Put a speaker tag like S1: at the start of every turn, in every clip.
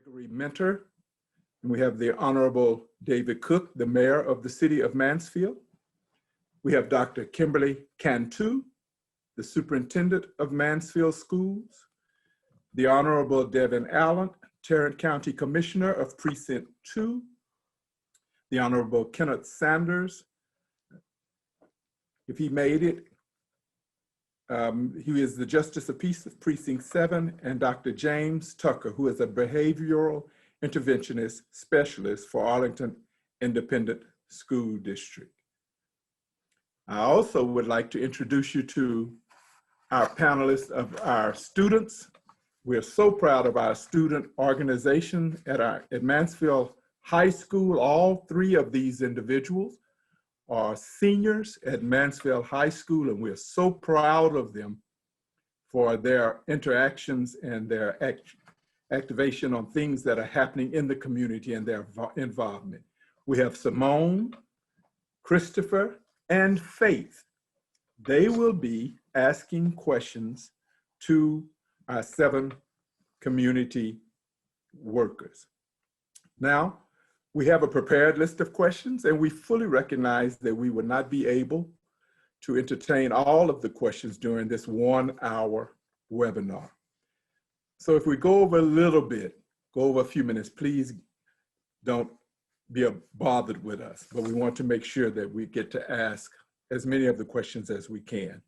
S1: Gregory Minter, and we have the Honorable David Cook, the Mayor of the City of Mansfield. We have Dr. Kimberley Cantu, the Superintendent of Mansfield Schools, the Honorable Devan Allen, Tarrant County Commissioner of Precinct 2, the Honorable Kenneth Sanders, if he made it, he is the Justice of Peace of Precinct 7, and Dr. James Tucker, who is a behavioral interventionist specialist for Arlington Independent School District. I also would like to introduce you to our panelists of our students. We're so proud of our student organization at Mansfield High School. All three of these individuals are seniors at Mansfield High School, and we're so proud of them for their interactions and their activation on things that are happening in the community and their involvement. We have Simone, Christopher, and Faith. They will be asking questions to our 7 community workers. Now, we have a prepared list of questions, and we fully recognize that we will not be able to entertain all of the questions during this 1-hour webinar. So if we go over a little bit, go over a few minutes, please don't be bothered with us, but we want to make sure that we get to ask as many of the questions as we can.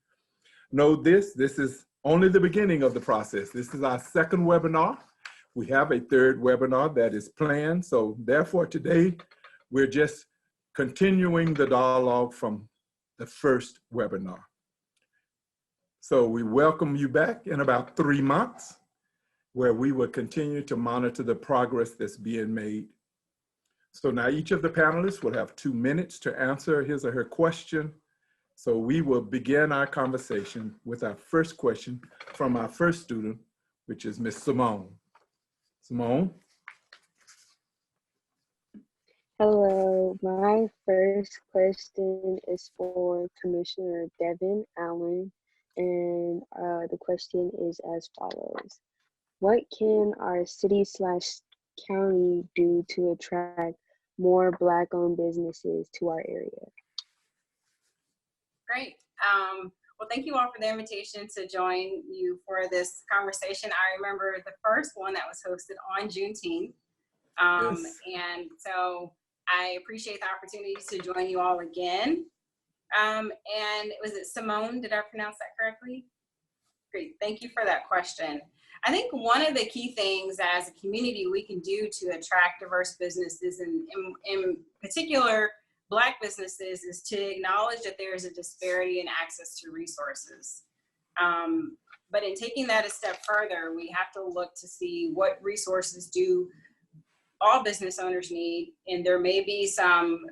S1: Know this is only the beginning of the process. This is our 2nd webinar. We have a 3rd webinar that is planned. So therefore today, we're just continuing the dialogue from the 1st webinar. So we welcome you back in about 3 months, where we will continue to monitor the progress that's being made. So now each of the panelists will have 2 minutes to answer his or her question. So we will begin our conversation with our first question from our first student, which is Ms. Simone. Simone?
S2: Hello, my first question is for Commissioner Devan Allen, and the question is as follows. What can our city/county do to attract more Black-owned businesses to our area?
S3: Great. Well, thank you all for the invitation to join you for this conversation. I remember the first one that was hosted on Juneteenth.
S1: Yes.
S3: And so I appreciate the opportunity to join you all again. And was it Simone? Did I pronounce that correctly? Great. Thank you for that question. I think one of the key things as a community we can do to attract diverse businesses, and in particular, Black businesses, is to acknowledge that there is a disparity in access to resources. But in taking that a step further, we have to look to see what resources do all business owners need, and there may be some,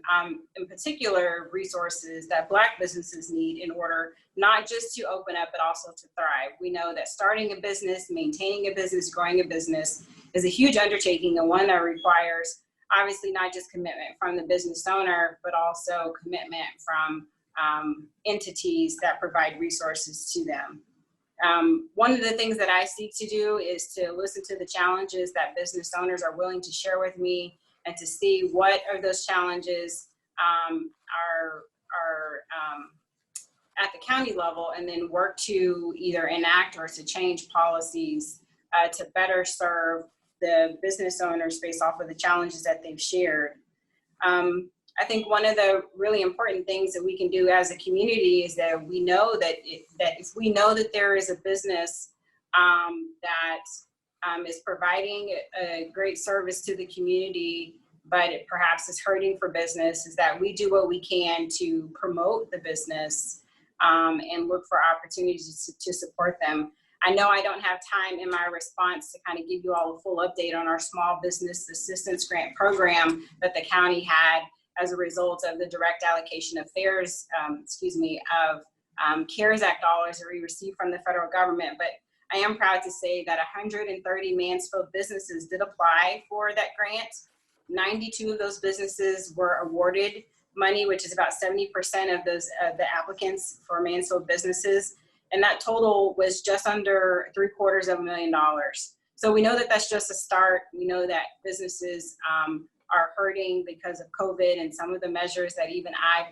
S3: in particular, resources that Black businesses need in order not just to open up, but also to thrive. We know that starting a business, maintaining a business, growing a business is a huge undertaking, and one that requires obviously not just commitment from the business owner, but also commitment from entities that provide resources to them. One of the things that I seek to do is to listen to the challenges that business owners are willing to share with me, and to see what are those challenges are at the county level, and then work to either enact or to change policies to better serve the business owners based off of the challenges that they've shared. I think one of the really important things that we can do as a community is that we know that if we know that there is a business that is providing a great service to the community, but it perhaps is hurting for business, is that we do what we can to promote the business and look for opportunities to support them. I know I don't have time in my response to kind of give you all a full update on our small business assistance grant program that the county had as a result of the direct allocation of CARES Act dollars that we received from the federal government. But I am proud to say that 130 Mansfield businesses did apply for that grant. 92 of those businesses were awarded money, which is about 70% of those the applicants for Mansfield businesses. And that total was just under $750,000. So we know that that's just a start. We know that businesses are hurting because of COVID and some of the measures that even I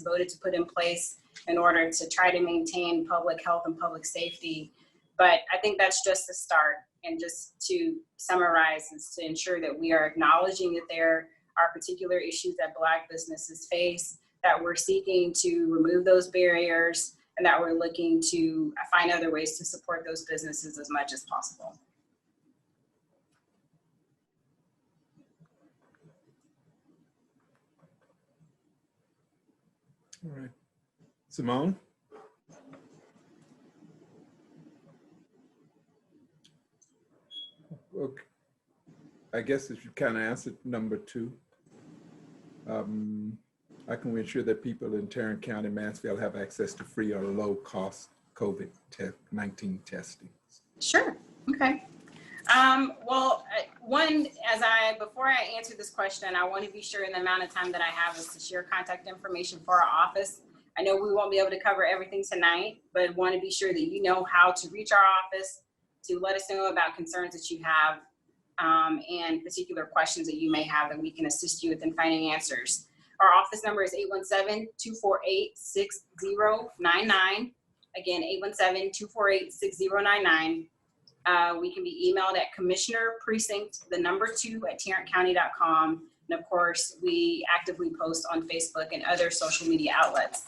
S3: voted to put in place in order to try to maintain public health and public safety. But I think that's just a start. And just to summarize, is to ensure that we are acknowledging that there are particular issues that Black businesses face, that we're seeking to remove those barriers, and that we're looking to find other ways to support those businesses as much as possible.
S1: All right. Simone? Okay. I guess if you kind of answered number 2, how can we ensure that people in Tarrant County, Mansfield have access to free or low cost COVID-19 testing?
S3: Sure, okay. Well, before I answer this question, I want to be sure in the amount of time that I have is to share contact information for our office. I know we won't be able to cover everything tonight, but want to be sure that you know how to reach our office to let us know about concerns that you have and particular questions that you may have that we can assist you with in finding answers. Our office number is 817-248-6099. Again, 817-248-6099. We can be emailed at Commissioner Precinct, the number 2 at tarrantcounty.com. And of course, we actively post on Facebook and other social media outlets.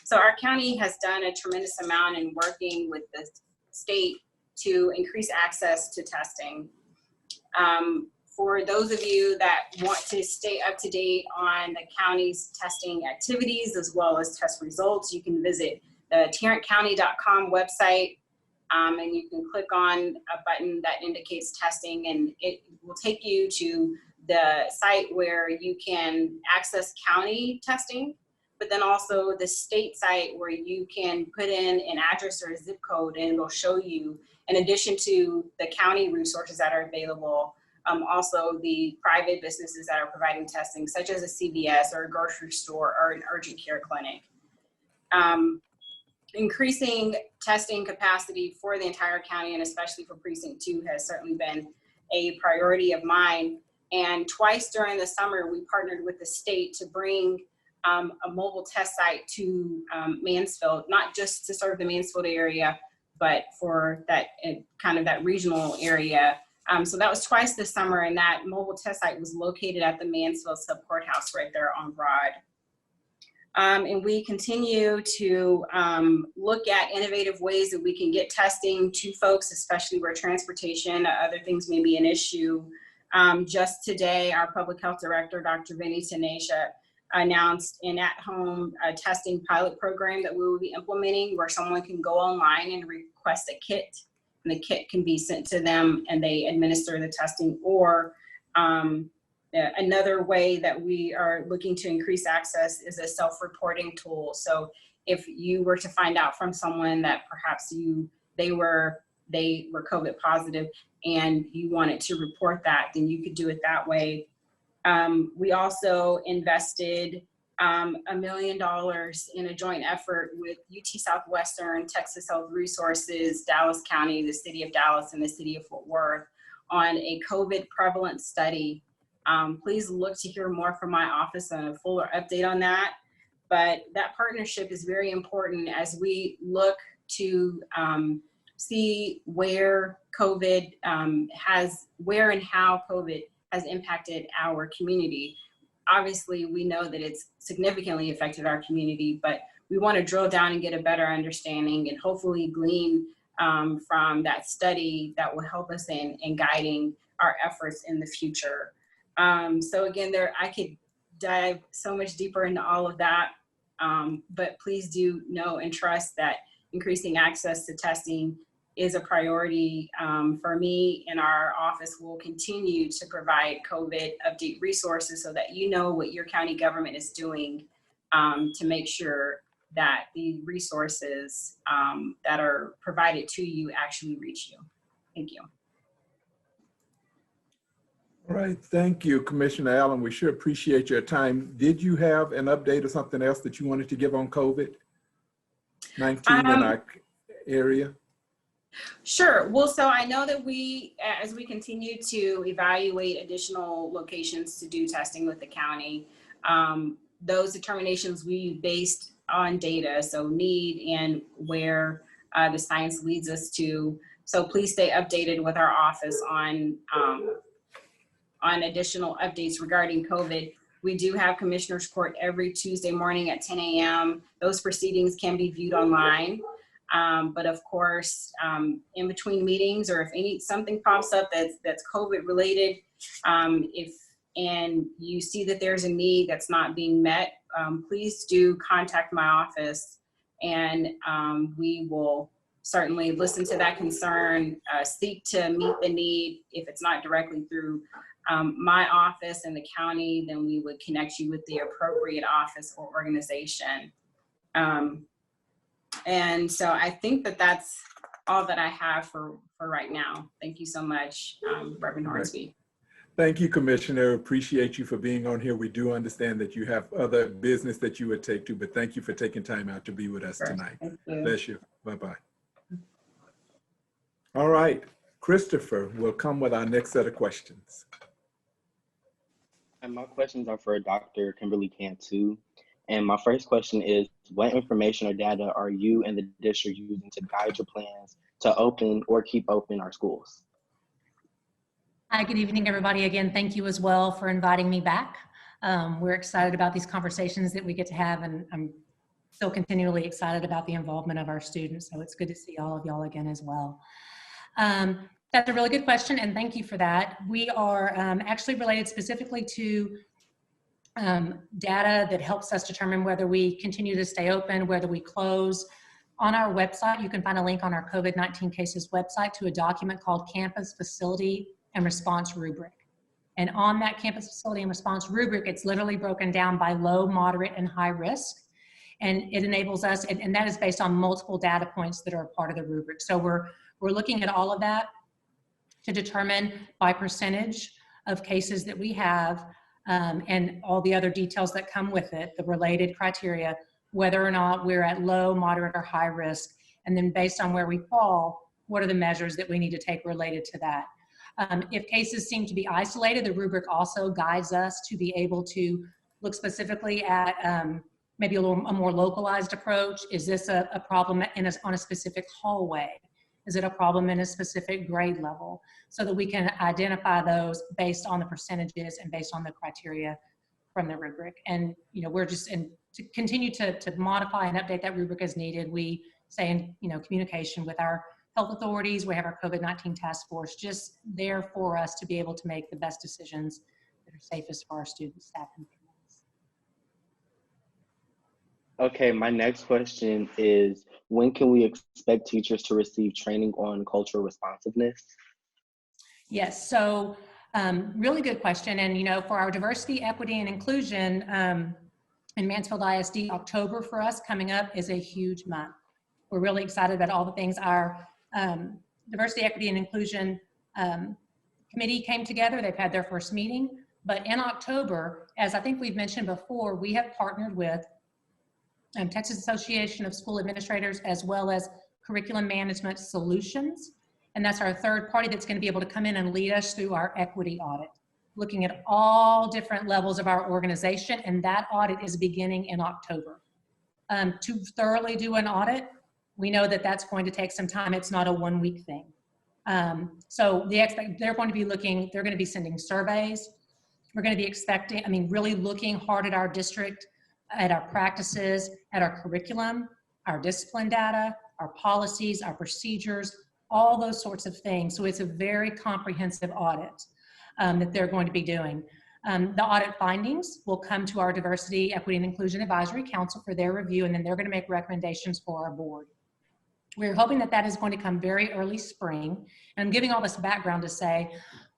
S3: So our county has done a tremendous amount in working with the state to increase access to testing. For those of you that want to stay up to date on the county's testing activities as well as test results, you can visit the tarrantcounty.com website. And you can click on a button that indicates testing, and it will take you to the site where you can access county testing, but then also the state site where you can put in an address or a zip code, and it'll show you, in addition to the county resources that are available, also the private businesses that are providing testing, such as a CVS or a grocery store or an urgent care clinic. Increasing testing capacity for the entire county, and especially for Precinct 2, has certainly been a priority of mine. And twice during the summer, we partnered with the state to bring a mobile test site to Mansfield, not just to serve the Mansfield area, but for that kind of that regional area. So that was twice this summer, and that mobile test site was located at the Mansfield Sub Courthouse right there on Broad. And we continue to look at innovative ways that we can get testing to folks, especially where transportation, other things may be an issue. Just today, our Public Health Director, Dr. Vinny Tanesha, announced an at-home testing pilot program that we will be implementing, where someone can go online and request a kit, and the kit can be sent to them and they administer the testing. Or another way that we are looking to increase access is a self-reporting tool. So if you were to find out from someone that perhaps they were COVID positive and you wanted to report that, then you could do it that way. We also invested $1 million in a joint effort with UT Southwestern, Texas Health Resources, Dallas County, the city of Dallas, and the city of Fort Worth on a COVID prevalence study. Please look to hear more from my office on a fuller update on that. But that partnership is very important as we look to see where COVID where and how COVID has impacted our community. Obviously, we know that it's significantly affected our community, but we want to drill down and get a better understanding and hopefully glean from that study that will help us in guiding our efforts in the future. So again, I could dive so much deeper into all of that, but please do know and trust that increasing access to testing is a priority for me, and our office will continue to provide COVID update resources so that you know what your county government is doing to make sure that the resources that are provided to you actually reach you. Thank you.
S1: All right, thank you, Commissioner Allen. We sure appreciate your time. Did you have an update or something else that you wanted to give on COVID-19 in our area?
S3: Sure. Well, so I know that as we continue to evaluate additional locations to do testing with the county, those determinations we based on data, so need and where the science leads us to. So please stay updated with our office on additional updates regarding COVID. We do have Commissioner's Court every Tuesday morning at 10 a.m. Those proceedings can be viewed online. But of course, in between meetings, or if something pops up that's COVID related, and you see that there's a need that's not being met, please do contact my office, and we will certainly listen to that concern, seek to meet the need. If it's not directly through my office and the county, then we would connect you with the appropriate office or organization. And so I think that that's all that I have for right now. Thank you so much, Reverend Hornsby.
S1: Thank you, Commissioner. Appreciate you for being on here. We do understand that you have other business that you would take to, but thank you for taking time out to be with us tonight.
S3: Thank you.
S1: Bless you. Bye-bye. All right, Christopher will come with our next set of questions.
S4: And my questions are for Dr. Kimberley Cantu. And my first question is, what information or data are you and the district using to guide your plans to open or keep open our schools?
S5: Hi, good evening, everybody. Again, thank you as well for inviting me back. We're excited about these conversations that we get to have, and I'm still continually excited about the involvement of our students. So it's good to see all of y'all again as well. That's a really good question, and thank you for that. We are actually related specifically to data that helps us determine whether we continue to stay open, whether we close. On our website, you can find a link on our COVID-19 cases website to a document called Campus Facility and Response Rubric. And on that Campus Facility and Response Rubric, it's literally broken down by low, moderate, and high risk. And it enables us, and that is based on multiple data points that are a part of the rubric. So we're looking at all of that to determine by percentage of cases that we have, and all the other details that come with it, the related criteria, whether or not we're at low, moderate, or high risk. And then based on where we fall, what are the measures that we need to take related to that? If cases seem to be isolated, the rubric also guides us to be able to look specifically at maybe a more localized approach. Is this a problem on a specific hallway? Is it a problem in a specific grade level? So that we can identify those based on the percentages and based on the criteria from the rubric. And we're just to continue to modify and update that rubric as needed. We stay in communication with our health authorities. We have our COVID-19 task force just there for us to be able to make the best decisions that are safest for our students, staff, and families.
S4: Okay, my next question is, when can we expect teachers to receive training on cultural responsiveness?
S5: Yes, so really good question. And for our diversity, equity, and inclusion in Mansfield ISD, October for us coming up is a huge month. We're really excited about all the things. Our diversity, equity, and inclusion committee came together. They've had their first meeting. But in October, as I think we've mentioned before, we have partnered with Texas Association of School Administrators, as well as Curriculum Management Solutions. And that's our third party that's going to be able to come in and lead us through our equity audit, looking at all different levels of our organization. And that audit is beginning in October. To thoroughly do an audit, we know that that's going to take some time. It's not a one-week thing. So they're going to be sending surveys. We're going to be expecting, really looking hard at our district, at our practices, at our curriculum, our discipline data, our policies, our procedures, all those sorts of things. So it's a very comprehensive audit that they're going to be doing. The audit findings will come to our Diversity, Equity, and Inclusion Advisory Council for their review, and then they're going to make recommendations for our board. We're hoping that that is going to come very early spring. And I'm giving all this background to say,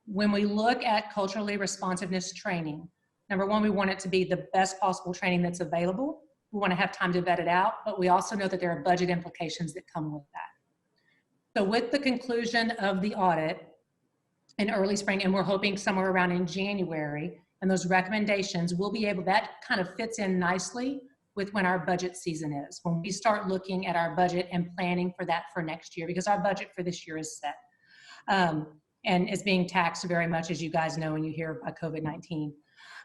S5: when we look at culturally responsiveness training, number one, we want it to be the best possible training that's available. We want to have time to vet it out, but we also know that there are budget implications that come with that. So with the conclusion of the audit in early spring, and we're hoping somewhere around in January, and those recommendations, we'll be able, that kind of fits in nicely with when our budget season is, when we start looking at our budget and planning for that for next year, because our budget for this year is set. And is being taxed very much, as you guys know, when you hear about COVID-19.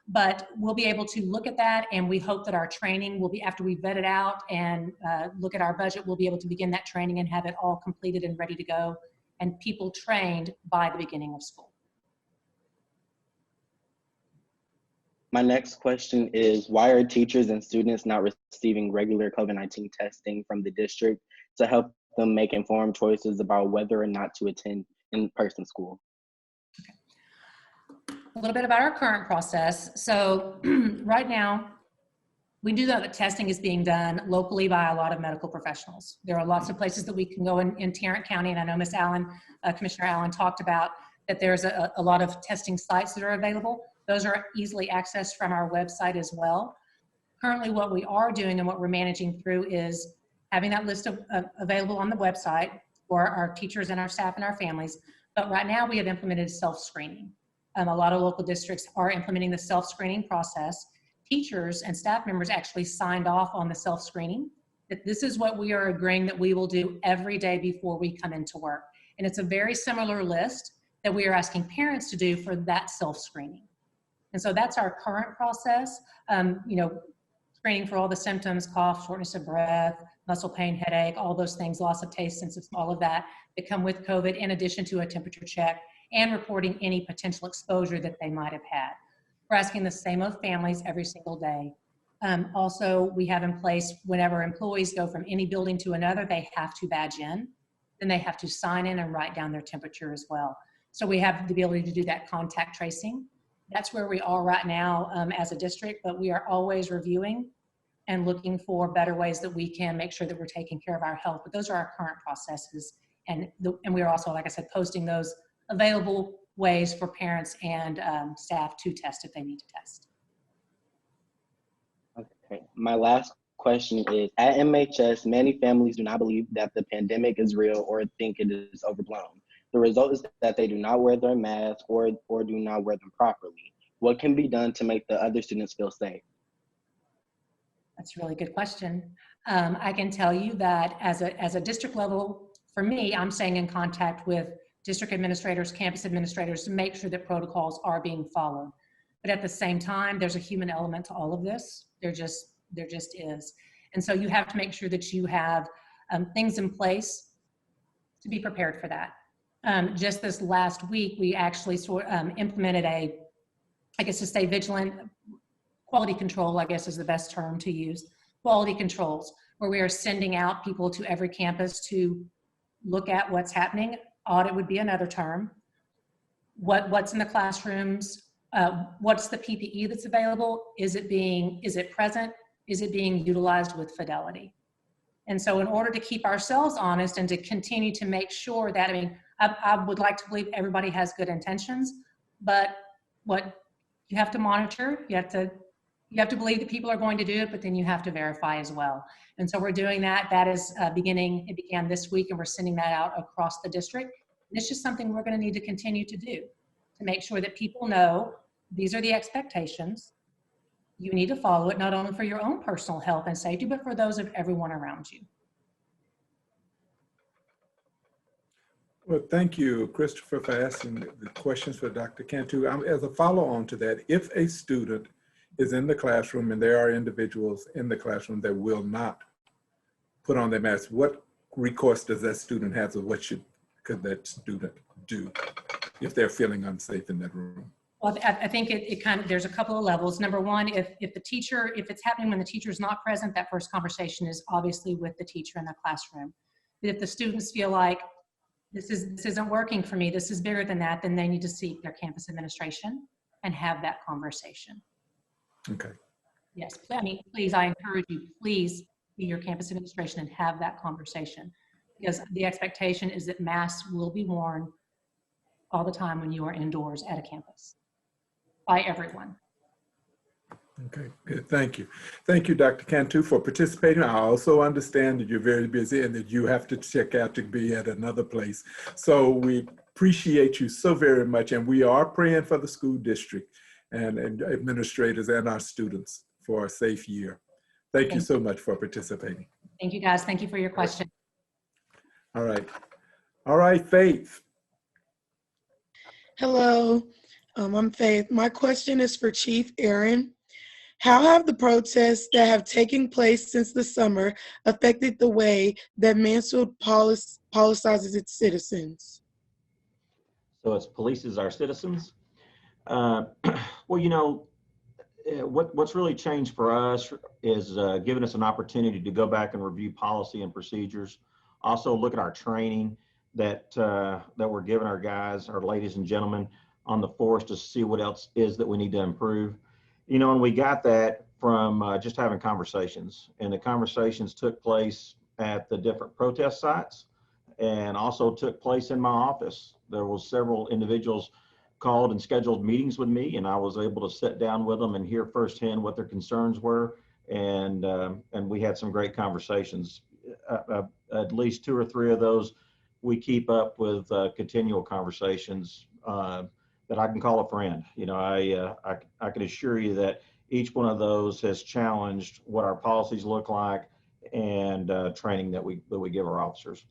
S5: But we'll be able to look at that, and we hope that our training will be, after we vet it out and look at our budget, we'll be able to begin that training and have it all completed and ready to go, and people trained by the beginning of school.
S4: My next question is, why are teachers and students not receiving regular COVID-19 testing from the district to help them make informed choices about whether or not to attend in-person school?
S5: A little bit about our current process. So right now, we do know that testing is being done locally by a lot of medical professionals. There are lots of places that we can go in Tarrant County, and I know Ms. Allen, Commissioner Allen talked about that there's a lot of testing sites that are available. Those are easily accessed from our website as well. Currently, what we are doing and what we're managing through is having that list available on the website for our teachers and our staff and our families. But right now, we have implemented self-screening. A lot of local districts are implementing the self-screening process. Teachers and staff members actually signed off on the self-screening, that this is what we are agreeing that we will do every day before we come into work. And it's a very similar list that we are asking parents to do for that self-screening. And so that's our current process. You know, screening for all the symptoms, cough, shortness of breath, muscle pain, headache, all those things, loss of taste, sense of all of that come with COVID, in addition to a temperature check and reporting any potential exposure that they might have had. We're asking the same of families every single day. Also, we have in place, whenever employees go from any building to another, they have to badge in, then they have to sign in and write down their temperature as well. So we have the ability to do that contact tracing. That's where we are right now as a district, but we are always reviewing and looking for better ways that we can make sure that we're taking care of our health. But those are our current processes. And we are also, like I said, posting those available ways for parents and staff to test if they need to test.
S4: Okay, my last question is, at MHS, many families do not believe that the pandemic is real or think it is overblown. The result is that they do not wear their masks or do not wear them properly. What can be done to make the other students feel safe?
S5: That's a really good question. I can tell you that as a district level, for me, I'm staying in contact with district administrators, campus administrators to make sure that protocols are being followed. But at the same time, there's a human element to all of this. There just is. And so you have to make sure that you have things in place to be prepared for that. Just this last week, we actually implemented I guess to stay vigilant, quality control, I guess is the best term to use, quality controls, where we are sending out people to every campus to look at what's happening. Audit would be another term. What's in the classrooms? What's the PPE that's available? Is it present? Is it being utilized with fidelity? And so in order to keep ourselves honest and to continue to make sure that, I would like to believe everybody has good intentions, but what you have to monitor, you have to believe that people are going to do it, but then you have to verify as well. And so we're doing that. That is it began this week, and we're sending that out across the district. And it's just something we're going to need to continue to do to make sure that people know these are the expectations. You need to follow it, not only for your own personal health and safety, but for those of everyone around you.
S1: Well, thank you, Christopher, for asking the questions for Dr. Cantu. As a follow-on to that, if a student is in the classroom and there are individuals in the classroom that will not put on their mask, what recourse does that student have, or what could that student do if they're feeling unsafe in that room?
S5: Well, I think there's a couple of levels. Number one, if it's happening when the teacher is not present, that first conversation is obviously with the teacher in the classroom. But if the students feel like this isn't working for me, this is bigger than that, then they need to seek their campus administration and have that conversation.
S1: Okay.
S5: Yes, please, I encourage you, please be your campus administration and have that conversation, because the expectation is that masks will be worn all the time when you are indoors at a campus by everyone.
S1: Okay, good. Thank you. Thank you, Dr. Cantu, for participating. I also understand that you're very busy and that you have to check out to be at another place. So we appreciate you so very much, and we are praying for the school district and administrators and our students for a safe year. Thank you so much for participating.
S5: Thank you, guys. Thank you for your question.
S1: All right. All right, Faith.
S6: Hello, I'm Faith. My question is for Chief Aaron. How have the protests that have taken place since the summer affected the way that Mansfield policizes its citizens?
S7: So it's polices our citizens. Well, you know, what's really changed for us is giving us an opportunity to go back and review policy and procedures. Also look at our training that we're giving our guys, our ladies and gentlemen on the force to see what else is that we need to improve. You know, and we got that from just having conversations, and the conversations took place at the different protest sites and also took place in my office. There was several individuals called and scheduled meetings with me, and I was able to sit down with them and hear firsthand what their concerns were, and we had some great conversations. At least 2 or 3 of those we keep up with continual conversations that I can call a friend. You know, I can assure you that each one of those has challenged what our policies look like and training that we give our officers.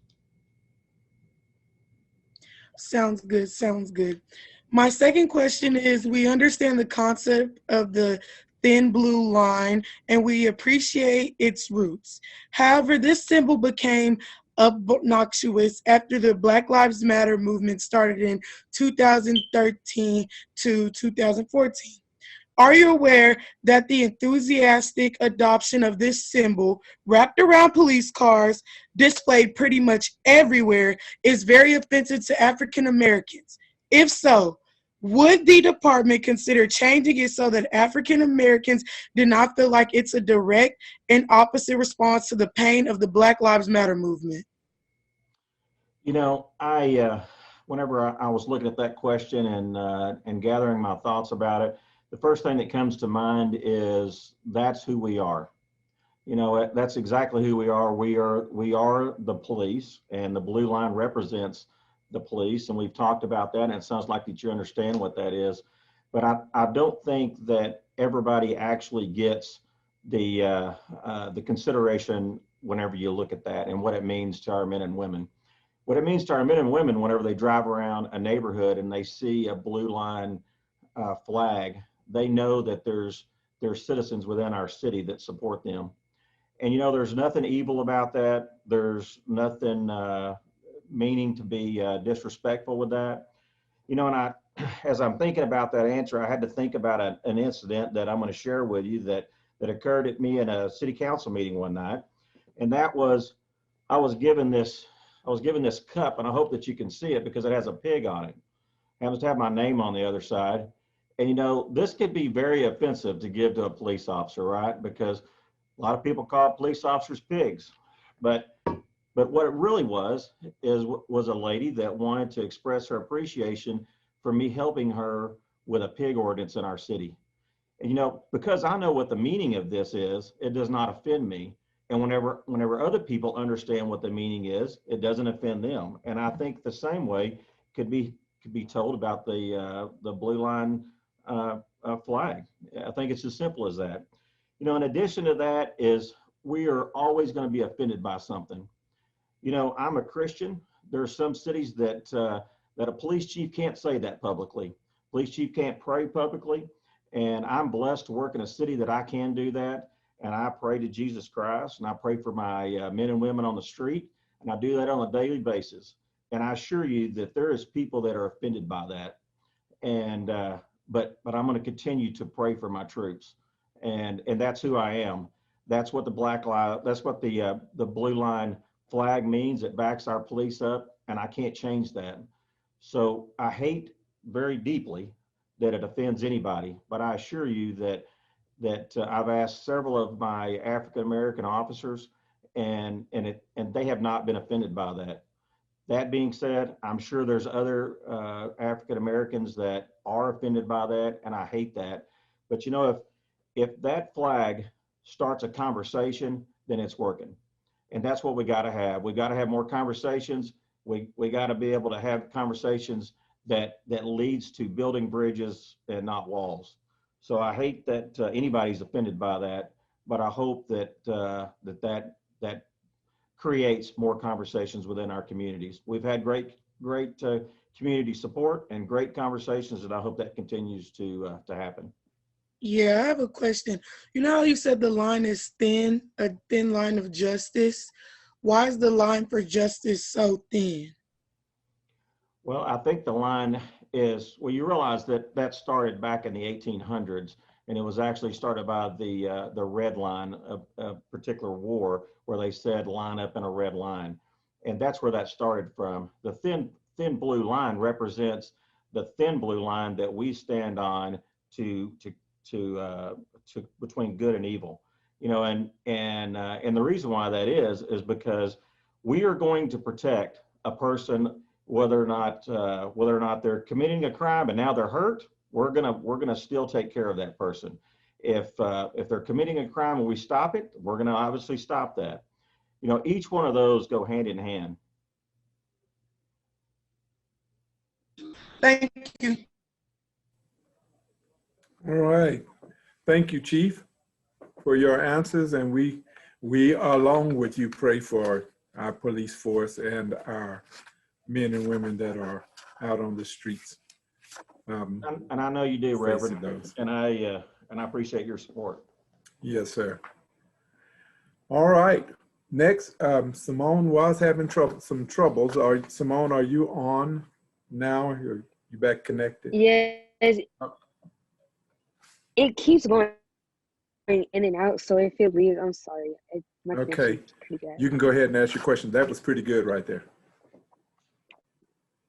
S6: Sounds good, sounds good. My second question is, we understand the concept of the thin blue line and we appreciate its roots. However, this symbol became obnoxious after the Black Lives Matter movement started in 2013 to 2014. Are you aware that the enthusiastic adoption of this symbol wrapped around police cars, displayed pretty much everywhere, is very offensive to African Americans? If so, would the department consider changing it so that African Americans do not feel like it's a direct and opposite response to the pain of the Black Lives Matter movement?
S7: You know, whenever I was looking at that question and gathering my thoughts about it, the first thing that comes to mind is that's who we are. You know, that's exactly who we are. We are the police, and the blue line represents the police, and we've talked about that, and it sounds like that you understand what that is. But I don't think that everybody actually gets the consideration whenever you look at that and what it means to our men and women. What it means to our men and women whenever they drive around a neighborhood and they see a blue line flag, they know that there's citizens within our city that support them. And you know, there's nothing evil about that. There's nothing meaning to be disrespectful with that. You know, and as I'm thinking about that answer, I had to think about an incident that I'm going to share with you that occurred at me in a city council meeting one night. And that was, I was given this cup, and I hope that you can see it because it has a pig on it. It happens to have my name on the other side. And you know, this could be very offensive to give to a police officer, right? Because a lot of people call police officers pigs. But what it really was a lady that wanted to express her appreciation for me helping her with a pig ordinance in our city. And you know, because I know what the meaning of this is, it does not offend me. And whenever other people understand what the meaning is, it doesn't offend them. And I think the same way could be told about the blue line flag. I think it's as simple as that. You know, in addition to that is we are always going to be offended by something. You know, I'm a Christian. There are some cities that a police chief can't say that publicly. Police chief can't pray publicly. And I'm blessed to work in a city that I can do that. And I pray to Jesus Christ, and I pray for my men and women on the street. And I do that on a daily basis. And I assure you that there is people that are offended by that. And but I'm going to continue to pray for my troops. And that's who I am. That's what the blue line flag means. It backs our police up, and I can't change that. So I hate very deeply that it offends anybody, but I assure you that I've asked several of my African American officers, and they have not been offended by that. That being said, I'm sure there's other African Americans that are offended by that, and I hate that. But you know, if that flag starts a conversation, then it's working. And that's what we got to have. We got to have more conversations. We got to be able to have conversations that leads to building bridges and not walls. So I hate that anybody's offended by that, but I hope that that creates more conversations within our communities. We've had great community support and great conversations, and I hope that continues to happen.
S6: Yeah, I have a question. You know how you said the line is thin, a thin line of justice? Why is the line for justice so thin?
S7: Well, I think the line is, well, you realize that started back in the 1800s, and it was actually started by the Red Line, a particular war where they said line up in a red line, and that's where that started from. The thin blue line represents the thin blue line that we stand on to between good and evil, and the reason why that is because we are going to protect a person whether or not they're committing a crime and now they're hurt. We're gonna still take care of that person. If they're committing a crime and we stop it, we're gonna obviously stop that. Each one of those go hand in hand.
S6: Thank you.
S1: All right. Thank you, Chief, for your answers. And we along with you, pray for our police force and our men and women that are out on the streets.
S7: And I know you do, Reverend,
S1: those.
S7: and I appreciate your support.
S1: Yes, sir. All right. Next, Simone was having some troubles. Simone, are you on now? Are you back connected?
S2: Yes, it keeps going in and out, so it feels weird. I'm sorry. My
S1: Okay.
S2: connection's pretty bad.
S1: You can go ahead and ask your question. That was pretty good right there.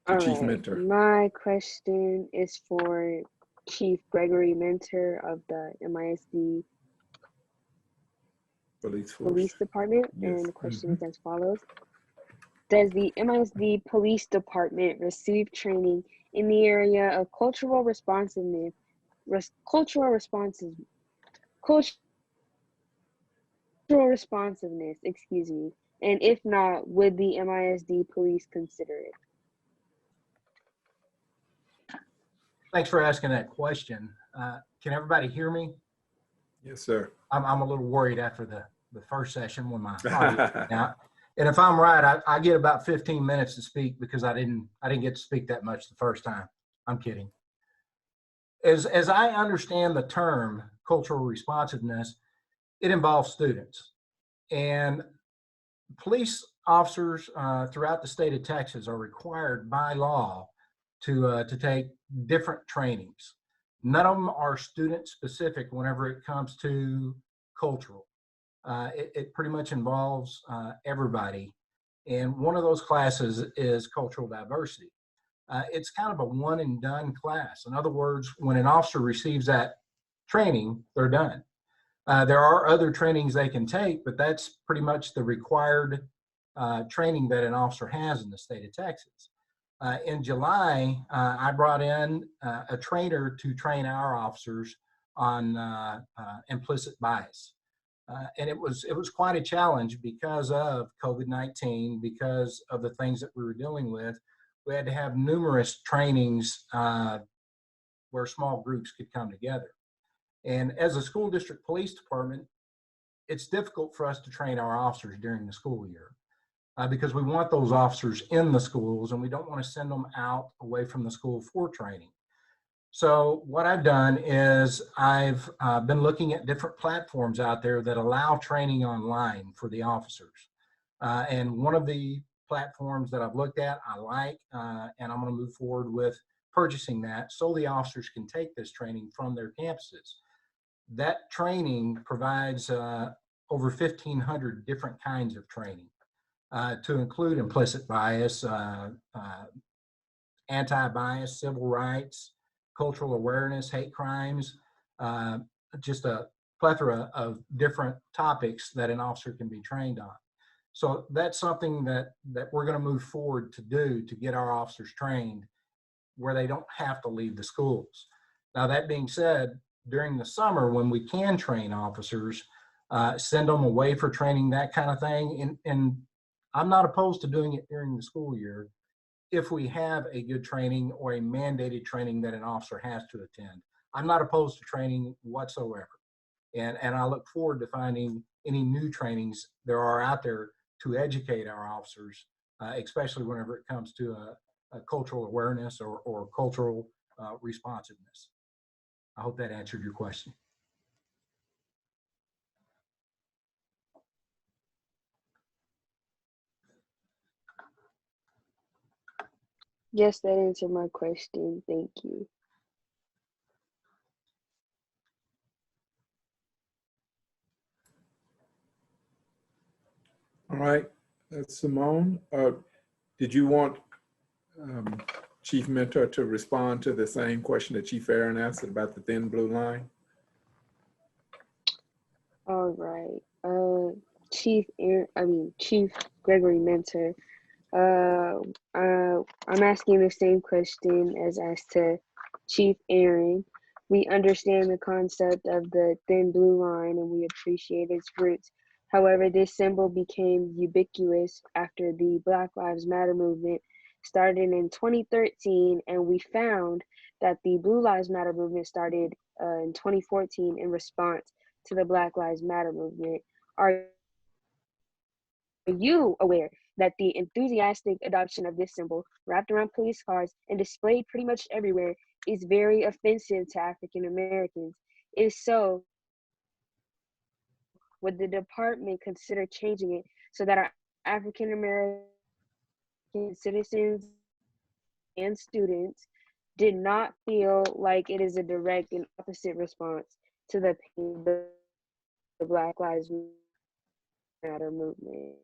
S2: All
S1: Chief
S2: right.
S1: Minter.
S2: My question is for Chief Gregory Minter of the MISD
S1: Police force.
S2: Police Department,
S1: Yes.
S2: and the question is as follows. Does the MISD Police Department receive training in the area of cultural responsiveness, excuse me, and if not, would the MISD police consider it?
S8: Thanks for asking that question. Can everybody hear me?
S1: Yes, sir.
S8: I'm a little worried after the first session when my audio went out. And if I'm right, I get about 15 minutes to speak because I didn't get to speak that much the first time. I'm kidding. As I understand the term cultural responsiveness, it involves students. And police officers throughout the state of Texas are required by law to take different trainings. None of them are student specific whenever it comes to cultural. It pretty much involves everybody. And one of those classes is cultural diversity. It's kind of a one and done class. In other words, when an officer receives that training, they're done. There are other trainings they can take, but that's pretty much the required training that an officer has in the state of Texas. In July, I brought in a trainer to train our officers on implicit bias. And it was quite a challenge because of COVID-19, because of the things that we were dealing with. We had to have numerous trainings where small groups could come together. And as a school district police department, it's difficult for us to train our officers during the school year because we want those officers in the schools and we don't want to send them out away from the school for training. So what I've done is I've been looking at different platforms out there that allow training online for the officers. And one of the platforms that I've looked at, I like, and I'm going to move forward with purchasing that so the officers can take this training from their campuses. That training provides over 1,500 different kinds of training to include implicit bias, anti-bias, civil rights, cultural awareness, hate crimes, just a plethora of different topics that an officer can be trained on. So that's something that we're going to move forward to do to get our officers trained where they don't have to leave the schools. Now, that being said, during the summer when we can train officers, send them away for training, that kind of thing, and I'm not opposed to doing it during the school year if we have a good training or a mandated training that an officer has to attend. I'm not opposed to training whatsoever. And I look forward to finding any new trainings there are out there to educate our officers, especially whenever it comes to a cultural awareness or cultural responsiveness. I hope that answered your question.
S2: Yes, that answered my question. Thank you.
S1: All right, Simone, did you want Chief Minter to respond to the same question that Chief Aaron asked about the thin blue line?
S2: All right. Chief Gregory Minter. I'm asking the same question as asked to Chief Aaron. We understand the concept of the thin blue line and we appreciate its roots. However, this symbol became ubiquitous after the Black Lives Matter movement started in 2013, and we found that the Blue Lives Matter movement started in 2014 in response to the Black Lives Matter movement. Are you aware that the enthusiastic adoption of this symbol, wrapped around police cars and displayed pretty much everywhere, is very offensive to African Americans? If so, would the department consider changing it so that our African American citizens and students did not feel like it is a direct and opposite response to the Black Lives Matter movement?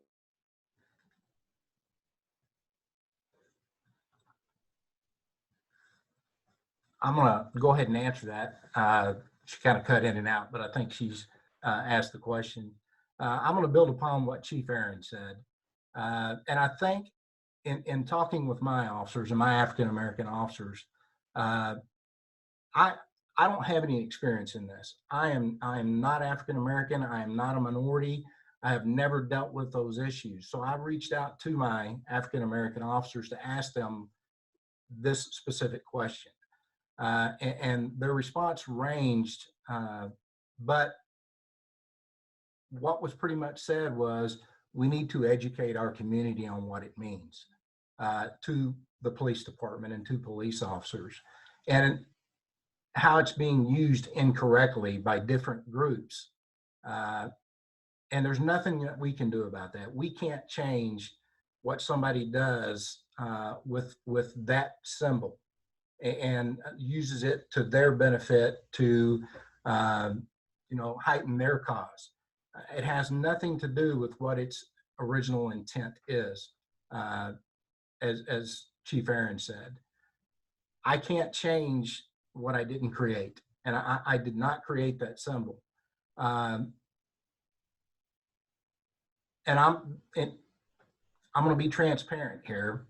S8: I'm going to go ahead and answer that. She kind of cut in and out, but I think she's asked the question. I'm going to build upon what Chief Aaron said. And I think in talking with my officers and my African-American officers, I don't have any experience in this. I am not African-American. I am not a minority. I have never dealt with those issues. So I've reached out to my African-American officers to ask them this specific question. And their response ranged, but what was pretty much said was, we need to educate our community on what it means to the police department and to police officers, and how it's being used incorrectly by different groups. And there's nothing that we can do about that. We can't change what somebody does with that symbol and uses it to their benefit to heighten their cause. It has nothing to do with what its original intent is, as Chief Aaron said. I can't change what I didn't create, and I did not create that symbol. And I'm going to be transparent here.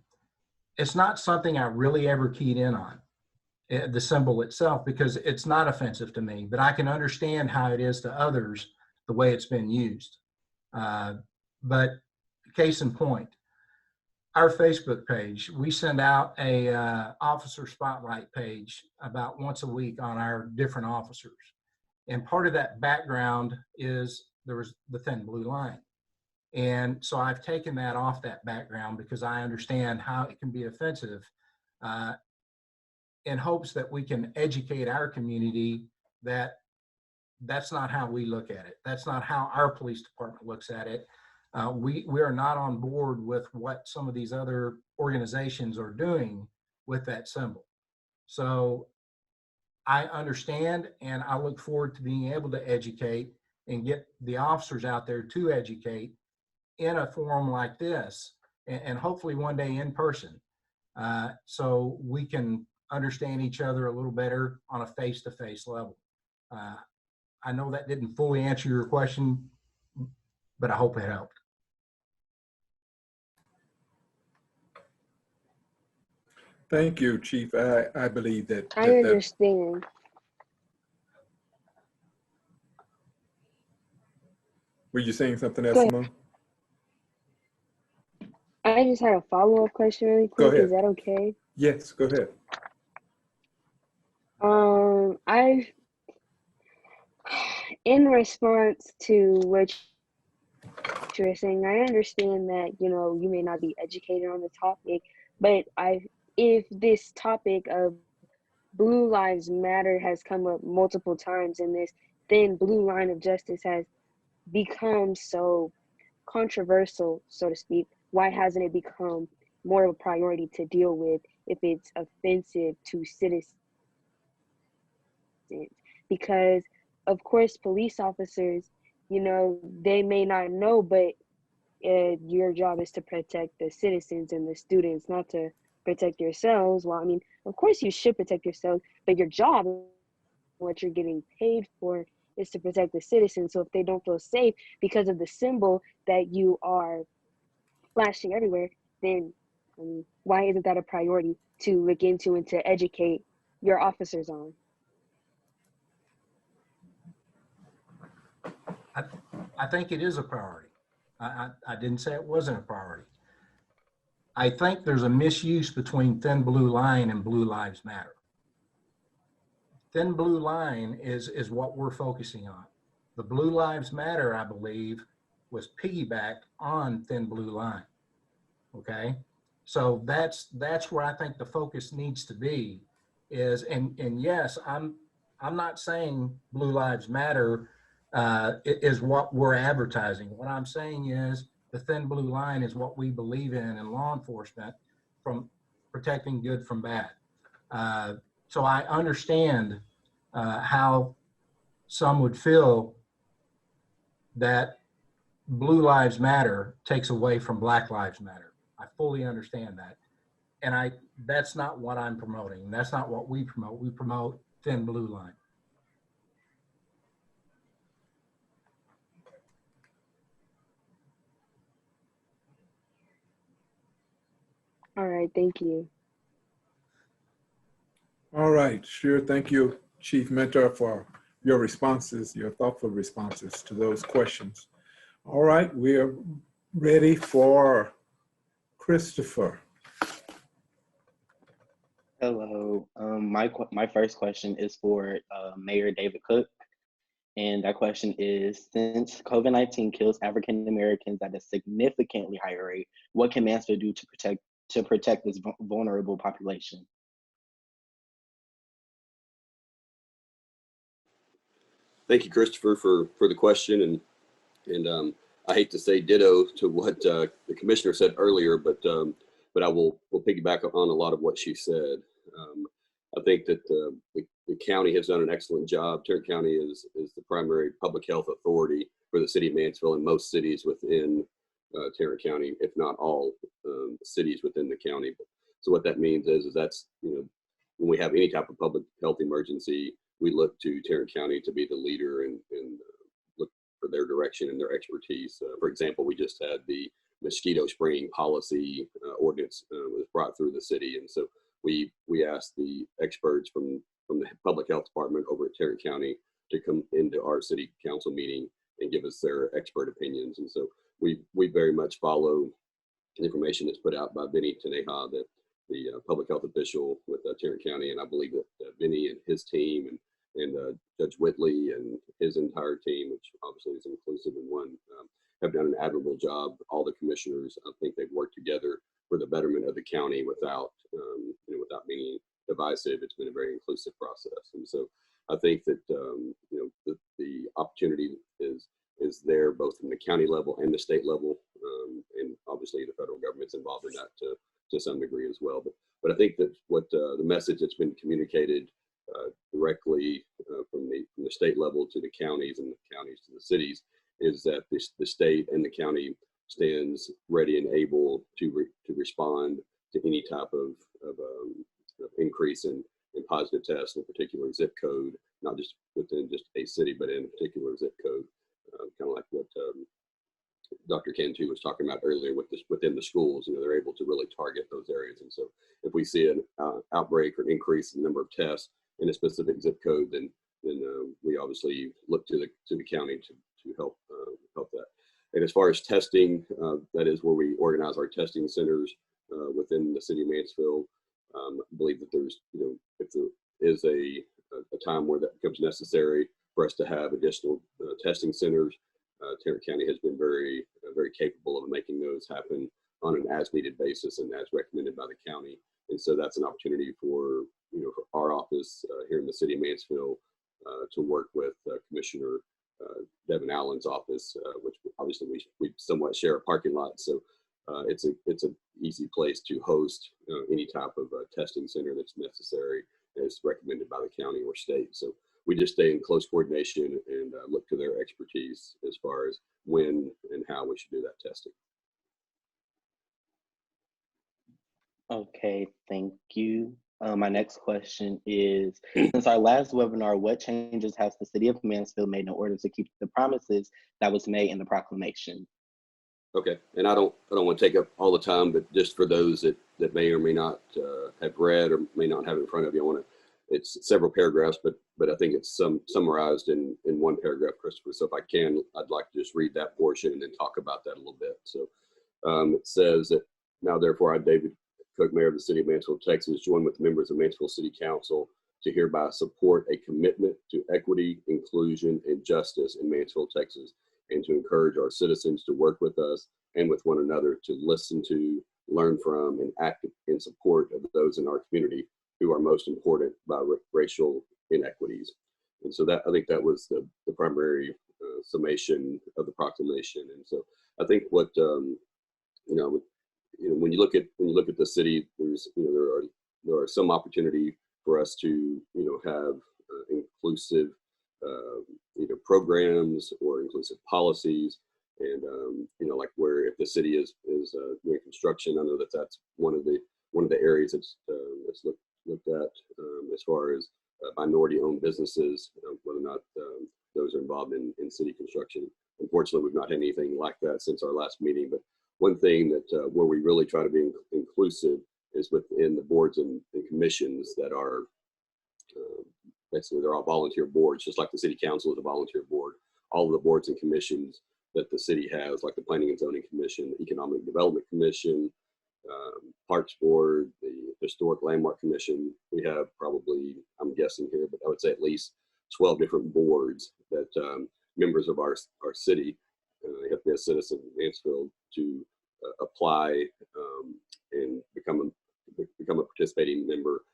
S8: It's not something I really ever keyed in on, the symbol itself, because it's not offensive to me, but I can understand how it is to others, the way it's been used. But case in point, our Facebook page, we send out a officer spotlight page about once a week on our different officers. And part of that background is there was the thin blue line. And so I've taken that off that background because I understand how it can be offensive, in hopes that we can educate our community that that's not how we look at it. That's not how our police department looks at it. We are not on board with what some of these other organizations are doing with that symbol. So I understand, and I look forward to being able to educate and get the officers out there to educate in a forum like this, and hopefully one day in person, so we can understand each other a little better on a face-to-face level. I know that didn't fully answer your question, but I hope it helped.
S1: Thank you, Chief. I believe that.
S2: I understand.
S1: Were you saying something else,
S2: Go ahead.
S1: Simone?
S2: I just had a follow-up question really quick.
S1: Go ahead.
S2: Is that okay?
S1: Yes, go ahead.
S2: in response to what you're saying, I understand that, you know, you may not be educated on the topic, but if this topic of Blue Lives Matter has come up multiple times in this thin blue line of justice has become so controversial, so to speak, why hasn't it become more of a priority to deal with if it's offensive to citizens? Because, of course, police officers, you know, they may not know, but your job is to protect the citizens and the students, not to protect yourselves. Well, I mean, of course you should protect yourselves, but your job, what you're getting paid for, is to protect the citizens. So if they don't feel safe because of the symbol that you are flashing everywhere, then why isn't that a priority to look into and to educate your officers on?
S8: I think it is a priority. I didn't say it wasn't a priority. I think there's a misuse between thin blue line and Blue Lives Matter. Thin blue line is what we're focusing on. The Blue Lives Matter, I believe, was piggybacked on thin blue line. Okay, so that's where I think the focus needs to be. Is and yes, I'm not saying Blue Lives Matter is what we're advertising. What I'm saying is the thin blue line is what we believe in law enforcement, from protecting good from bad. So I understand how some would feel that Blue Lives Matter takes away from Black Lives Matter. I fully understand that. And that's not what I'm promoting. That's not what we promote. We promote thin blue line.
S2: All right, thank you.
S1: All right, sure. Thank you, Chief Minter, for your responses, your thoughtful responses to those questions. All right, we are ready for Christopher.
S4: Hello. My first question is for Mayor David Cook. And that question is, since COVID-19 kills African Americans at a significantly higher rate, what can Mansfield do to protect this vulnerable population?
S9: Thank you, Christopher, for the question. And I hate to say ditto to what the commissioner said earlier, but I will piggyback on a lot of what she said. I think that the county has done an excellent job. Tarrant County is the primary public health authority for the city of Mansfield and most cities within Tarrant County, if not all cities within the county. So what that means is that's, you know, when we have any type of public health emergency, we look to Tarrant County to be the leader and look for their direction and their expertise. For example, we just had the mosquito spraying policy ordinance was brought through the city, and so we asked the experts from the public health department over at Tarrant County to come into our city council meeting and give us their expert opinions. And so we very much follow the information that's put out by Vinny Taneja, the public health official with Tarrant County, and I believe that Vinny and his team and Judge Whitley and his entire team, which obviously is inclusive in one, have done an admirable job. All the commissioners, I think they've worked together for the betterment of the county without without being divisive. It's been a very inclusive process, and so I think that the opportunity is there both from the county level and the state level, and obviously the federal government's involved in that to some degree as well. But I think that what the message that's been communicated directly from the state level to the counties and the counties to the cities is that the state and the county stands ready and able to respond to any type of increase in positive tests in a particular zip code, not just within just a city, but in a particular zip code, kind of like what Dr. Cantu was talking about earlier within the schools. They're able to really target those areas. And so if we see an outbreak or increase in the number of tests in a specific zip code, then we obviously look to the county to help that. And as far as testing, that is where we organize our testing centers within the city of Mansfield. I believe that there's, if there is a time where that becomes necessary, for us to have additional testing centers. Tarrant County has been very capable of making those happen on an as-needed basis and as recommended by the county. And so that's an opportunity for, for our office here in the city of Mansfield to work with Commissioner Devan Allen's office, which obviously we somewhat share a parking lot. So it's an easy place to host any type of testing center that's necessary as recommended by the county or state. So we just stay in close coordination and look to their expertise as far as when and how we should do that testing.
S4: Okay, thank you. My next question is, since our last webinar, what changes has the city of Mansfield made in order to keep the promises that was made in the proclamation?
S9: Okay, and I don't want to take up all the time, but just for those that may or may not have read or may not have it in front of you, it's several paragraphs, but I think it's summarized in one paragraph, Christopher. So if I can, I'd like to just read that portion and then talk about that a little bit. So it says that, now therefore I, David Cook, Mayor of the City of Mansfield, Texas, join with members of Mansfield City Council to hereby support a commitment to equity, inclusion, and justice in Mansfield, Texas, and to encourage our citizens to work with us and with one another to listen to, learn from, and act in support of those in our community who are most important by racial inequities. And so that, I think that was the primary summation of the proclamation. And so I think what, when you look at the city, there's, there are some opportunity for us to, have inclusive either programs or inclusive policies. And, like where if the city is doing construction, I know that's one of the areas that's looked at as far as minority-owned businesses, whether or not those are involved in city construction. Unfortunately, we've not had anything like that since our last meeting. But one thing that where we really try to be inclusive is within the boards and commissions that are basically they're all volunteer boards, just like the city council is a volunteer board. All of the boards and commissions that the city has, like the Planning and Zoning Commission, the Economic Development Commission, Parks Board, the Historic Landmark Commission. We have probably, I'm guessing here, but I would say at least 12 different boards that members of our city have to be a citizen of Mansfield to apply and become a participating member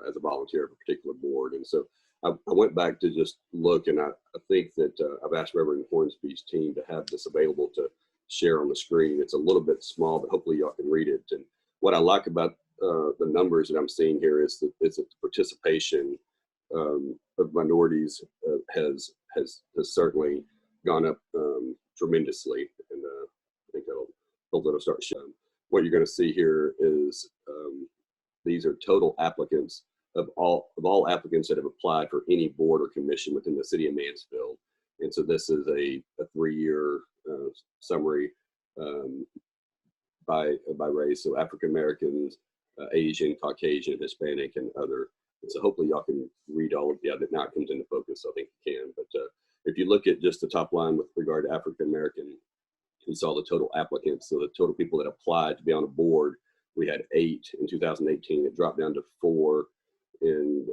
S9: as a volunteer of a particular board. And so I went back to just look, and I think that I've asked Reverend Hornsby's team to have this available to share on the screen. It's a little bit small, but hopefully y'all can read it. And what I like about the numbers that I'm seeing here is that the participation of minorities has certainly gone up tremendously, and I think hopefully it'll start showing. What you're going to see here is these are total applicants of all applicants that have applied for any board or commission within the city of Mansfield. And so this is a 3-year summary by race, so African Americans, Asian, Caucasian, Hispanic, and other. And so hopefully y'all can read all of that now it comes into focus, so I think you can. But if you look at just the top line with regard to African American, we saw the total applicants, so the total people that applied to be on a board. We had 8 in 2018. It dropped down to 4 in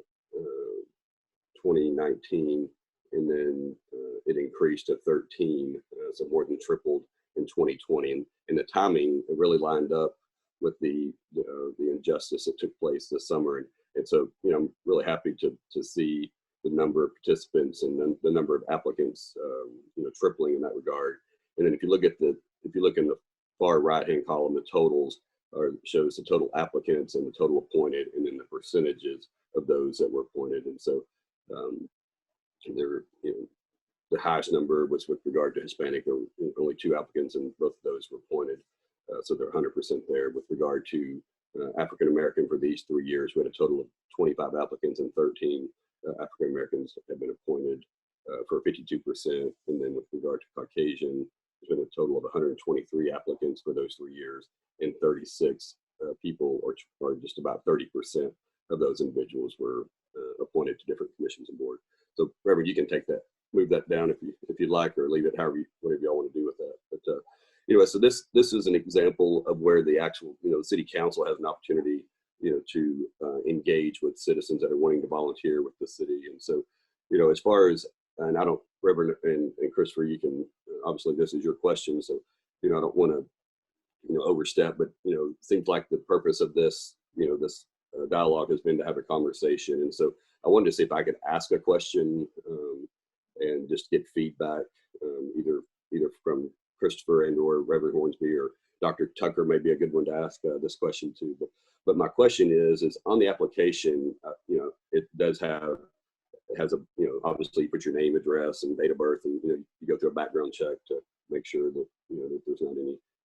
S9: 2019, and then it increased to 13, so more than tripled in 2020. And the timing really lined up with the injustice that took place this summer. And so, I'm really happy to see the number of participants and then the number of applicants, tripling in that regard. And then if you look in the far right-hand column, the totals shows the total applicants and the total appointed, and then the percentages of those that were appointed. And so the highest number was with regard to Hispanic. There were only 2 applicants, and both of those were appointed. So they're 100% there. With regard to African American, for these 3 years, we had a total of 25 applicants, and 13 African Americans have been appointed for 52%. And then with regard to Caucasian, there's been a total of 123 applicants for those 3 years, and 36 people, or just about 30% of those individuals were appointed to different commissions and boards. So, Reverend, you can move that down if you'd like, or leave it whatever y'all want to do with that. But anyway, so this is an example of where the actual, the city council has an opportunity, to engage with citizens that are wanting to volunteer with the city. And so, as far as and I don't, Reverend and Christopher, you can, obviously this is your question, so, I don't want to, overstep, but, it seems like the purpose of this, this dialogue has been to have a conversation. And so I wanted to see if I could ask a question and just get feedback, either from Christopher and or Reverend Hornsby, or Dr. Tucker may be a good one to ask this question to. But my question is on the application, it has a, obviously you put your name, address, and date of birth, and you go through a background check to make sure that that there's not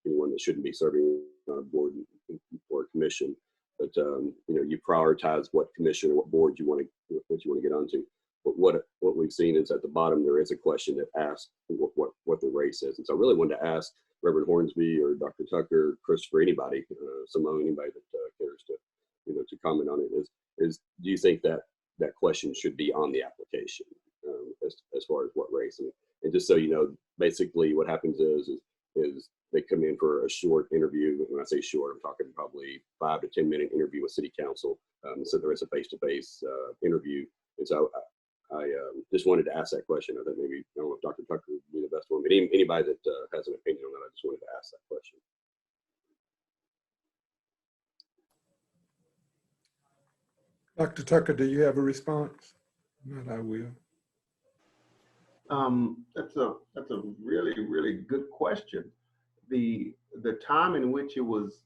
S9: anyone that shouldn't be serving on a board or a commission. But you prioritize what commission or what board you want to get onto. But what we've seen is at the bottom there is a question that asks what the race is. And so I really wanted to ask Reverend Hornsby or Dr. Tucker, Christopher, anybody, Simone, anybody that cares to to comment on it is do you think that question should be on the application as far as what race? And just so basically what happens is they come in for a short interview. When I say short, I'm talking probably 5 to 10 minute interview with City Council. So there is a face-to-face interview. And so I just wanted to ask that question. I think maybe, I don't know if Dr. Tucker would be the best one, but anybody that has an opinion on that, I just wanted to ask that question.
S1: Dr. Tucker, do you have a response? Not, I will.
S10: That's a really, really good question. The time in which it was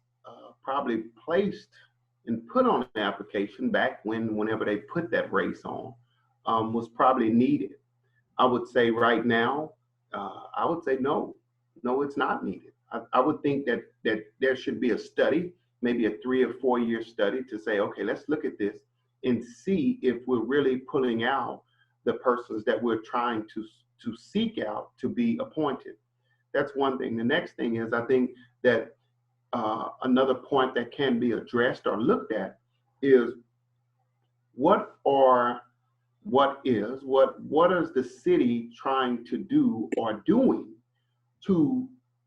S10: probably placed and put on the application back whenever they put that race on was probably needed. I would say right now, I would say no, it's not needed. I would think that there should be a study, maybe a 3 or 4 year study to say, okay, let's look at this and see if we're really pulling out the persons that we're trying to seek out to be appointed. That's one thing. The next thing is, I think that another point that can be addressed or looked at is what is the city trying to do or doing to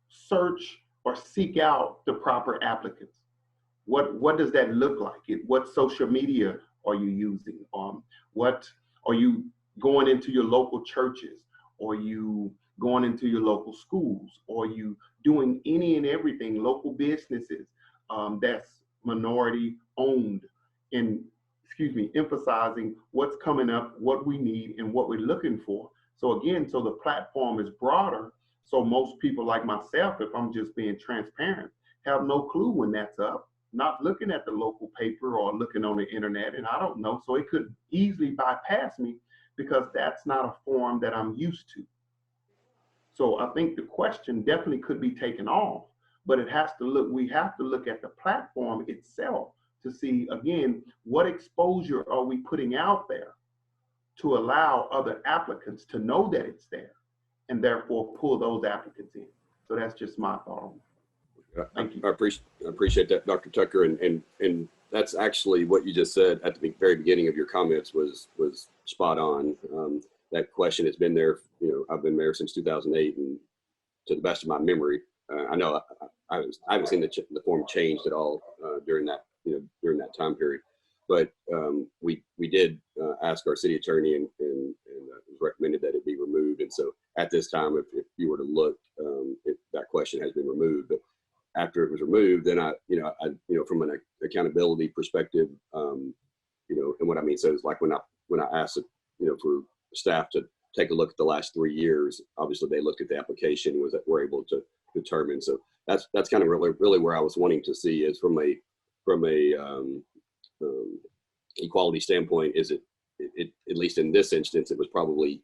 S10: search or seek out the proper applicants? What does that look like? What social media are you using? What are you going into your local churches? Are you going into your local schools? Are you doing any and everything, local businesses that's minority owned, and emphasizing what's coming up, what we need, and what we're looking for. So again, so the platform is broader. So most people like myself, if I'm just being transparent, have no clue when that's up, not looking at the local paper or looking on the internet, and I don't know. So it could easily bypass me because that's not a form that I'm used to. So I think the question definitely could be taken off, but it has to look, we have to look at the platform itself to see, again, what exposure are we putting out there to allow other applicants to know that it's there and therefore pull those applicants in. So that's just my thought on it. Thank you.
S9: I appreciate that, Dr. Tucker. And that's actually what you just said at the very beginning of your comments was spot on. That question has been there. I've been mayor since 2008, and to the best of my memory, I know I haven't seen the form changed at all during that during that time period. But we did ask our city attorney, and it was recommended that it be removed. And so at this time, if you were to look, that question has been removed. But after it was removed, then I from an accountability perspective, and what I mean, so it's like when I asked for staff to take a look at the last 3 years, obviously they looked at the application, were able to determine. So that's kind of really where I was wanting to see is from a equality standpoint, is it at least in this instance, it was probably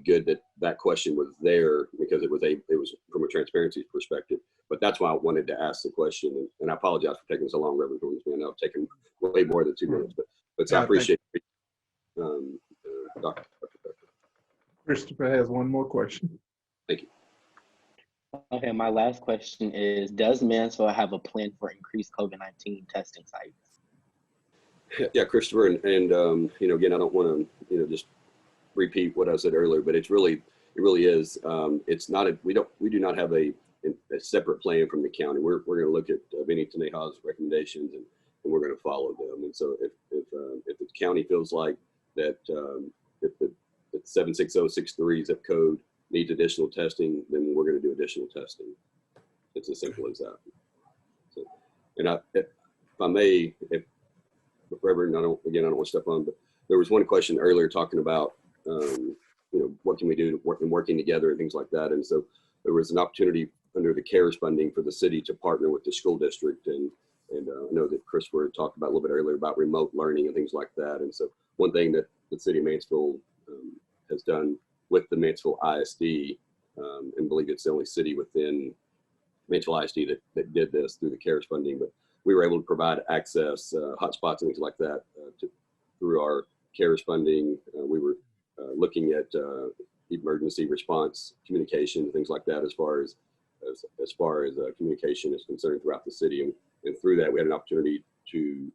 S9: good that question was there because it was from a transparency perspective. But that's why I wanted to ask the question, and I apologize for taking so long, Reverend Hornsby. I know I've taken way more than 2 minutes, but so I appreciate it. Dr.
S1: Christopher has one more question.
S9: Thank you.
S4: Okay, my last question is, does Mansfield have a plan for increased COVID-19 testing sites?
S9: Yeah, Christopher, and again, I don't want to just repeat what I said earlier, but it really is. It's not we do not have a separate plan from the county. We're going to look at Vinnie Taneja's recommendations and we're going to follow them. And so if the county feels like that if the 76063 zip code needs additional testing, then we're going to do additional testing. It's as simple as that. So, and if I may, if Reverend, I don't want to step on, but there was one question earlier talking about, what can we do in working together and things like that. And so there was an opportunity under the CARES funding for the city to partner with the school district. And I know that Christopher talked about a little bit earlier about remote learning and things like that. And so one thing that the city of Mansfield has done with the Mansfield ISD, and believe it's the only city within Mansfield ISD that did this through the CARES funding, but we were able to provide access, hotspots and things like that through our CARES funding. We were looking at emergency response communication, things like that, as far as communication is concerned throughout the city. And through that, we had an opportunity to